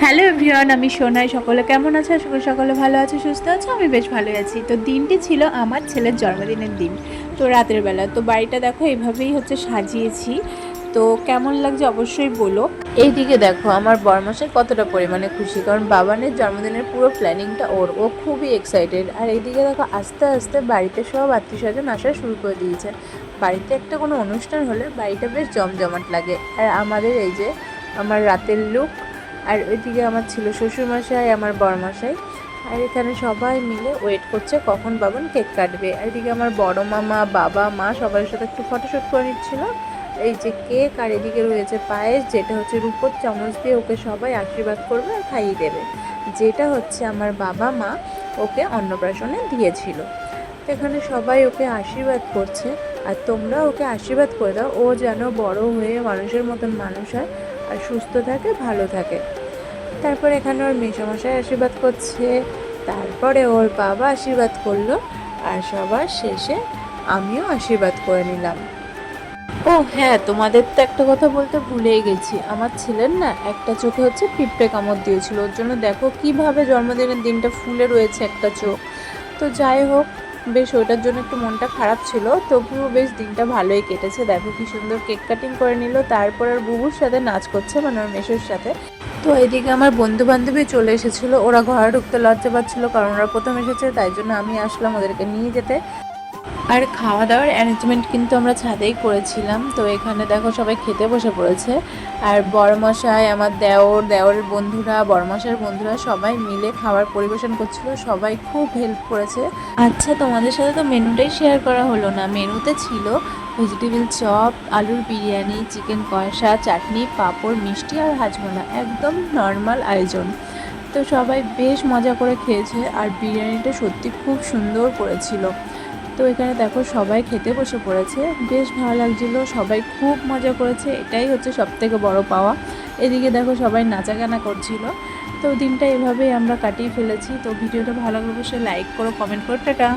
Hello everyone, আমি সোনাই। সকলে কেমন আছে? আশা করি সকলে ভালো আছে, সুস্থ আছে। আমি বেশ ভালোই আছি। তো দিনটি ছিল আমার ছেলের জন্মদিনের দিন। তো রাতের বেলা তো বাড়িটা দেখো এইভাবেই হচ্ছে সাজিয়েছি। তো কেমন লাগছে অবশ্যই বলো। এইদিকে দেখো আমার বরমশাই কতটা পরিমাণে খুশি, কারণ বাবানের জন্মদিনের পুরো প্ল্যানিংটা ও খুবই এক্সাইটেড। আর এইদিকে দেখো আস্তে আস্তে বাড়িতে সব আত্মীয় স্বজন আসা শুরু করে দিয়েছে। বাড়িতে একটা কোনো অনুষ্ঠান হলে বাড়িটা বেশ জমজমাট লাগে। আর আমাদের এই যে আমার রাতের লুক, আর ওইদিকে আমার ছিল শ্বশুরমশাই, আমার বড়মশাই। আর এখানে সবাই মিলে ওয়েট করছে কখন বাবান কেক কাটবে। আর এদিকে আমার বড় মামা, বাবা, মা সবার সাথে একটু ফটোশ্যুট করে নিচ্ছিল। এই যে কেক, আর এদিকে রয়েছে পায়েস, যেটা হচ্ছে রূপোর চামচ দিয়ে ওকে সবাই আশীর্বাদ করবে আর খাইয়ে দেবে, যেটা হচ্ছে আমার বাবা মা ওকে অন্নপ্রাশনে দিয়েছিল। তো এখানে সবাই ওকে আশীর্বাদ করছে, আর তোমরা ওকে আশীর্বাদ করে দাও ও যেন বড় হয়ে মানুষের মতন মানুষ হয় আর সুস্থ থাকে, ভালো থাকে। তারপর এখানে ওর মেসোমশাই আশীর্বাদ করছে, তারপরে ওর বাবা আশীর্বাদ করলো, আর সবার শেষে আমিও আশীর্বাদ করে নিলাম। ও হ্যাঁ, তোমাদের তো একটা কথা বলতে ভুলেই গেছি। আমার ছেলের না একটা চোখে হচ্ছে পিঁপড়ে কামড় দিয়েছিল, ওর জন্য দেখো কিভাবে জন্মদিনের দিনটা ফুলে রয়েছে একটা চোখ। তো যাই হোক, বেশ ওইটার জন্য একটু মনটা খারাপ ছিল, তবুও বেশ দিনটা ভালোই কেটেছে। দেখো কি সুন্দর কেক কাটিং করে নিল, তারপর আর বুবুর সাথে নাচ করছে, মানে ওর মেসোর সাথে। তো এদিকে আমার বন্ধু বান্ধবী চলে এসেছিলো, ওরা ঘরে ঢুকতে লজ্জা পাচ্ছিলো কারণ ওরা প্রথম এসেছে, তাই জন্য আমি আসলাম ওদেরকে নিয়ে যেতে। আর খাওয়া দাওয়ার অ্যারেঞ্জমেন্ট কিন্তু আমরা ছাদেই করেছিলাম। তো এখানে দেখো সবাই খেতে বসে পড়েছে, আর বড়মশাই, আমার দেওরের বন্ধুরা, বড়মশাইয়ের বন্ধুরা সবাই মিলে খাবার পরিবেশন করছিল। সবাই খুব হেল্প করেছে। আচ্ছা, তোমাদের সাথে তো মেনুটাই শেয়ার করা হলো না। মেনুতে ছিল ভেজিটেবিল চপ, আলুর বিরিয়ানি, চিকেন কষা, চাটনি, পাঁপড়, মিষ্টি আর হাজমোলা। একদম নর্মাল আয়োজন। তো সবাই বেশ মজা করে খেয়েছে, আর বিরিয়ানিটা সত্যি খুব সুন্দর করেছিল। তো এখানে দেখো সবাই খেতে বসে পড়েছে, বেশ ভালো লাগছিলো, সবাই খুব মজা করেছে, এটাই হচ্ছে সবথেকে বড় পাওয়া। এদিকে দেখো সবাই নাচাগানা করছিল। তো দিনটা এভাবেই আমরা কাটিয়ে ফেলেছি। তো ভিডিওটা ভালো লাগলে অবশ্যই লাইক করো, কমেন্ট করো, টাটা।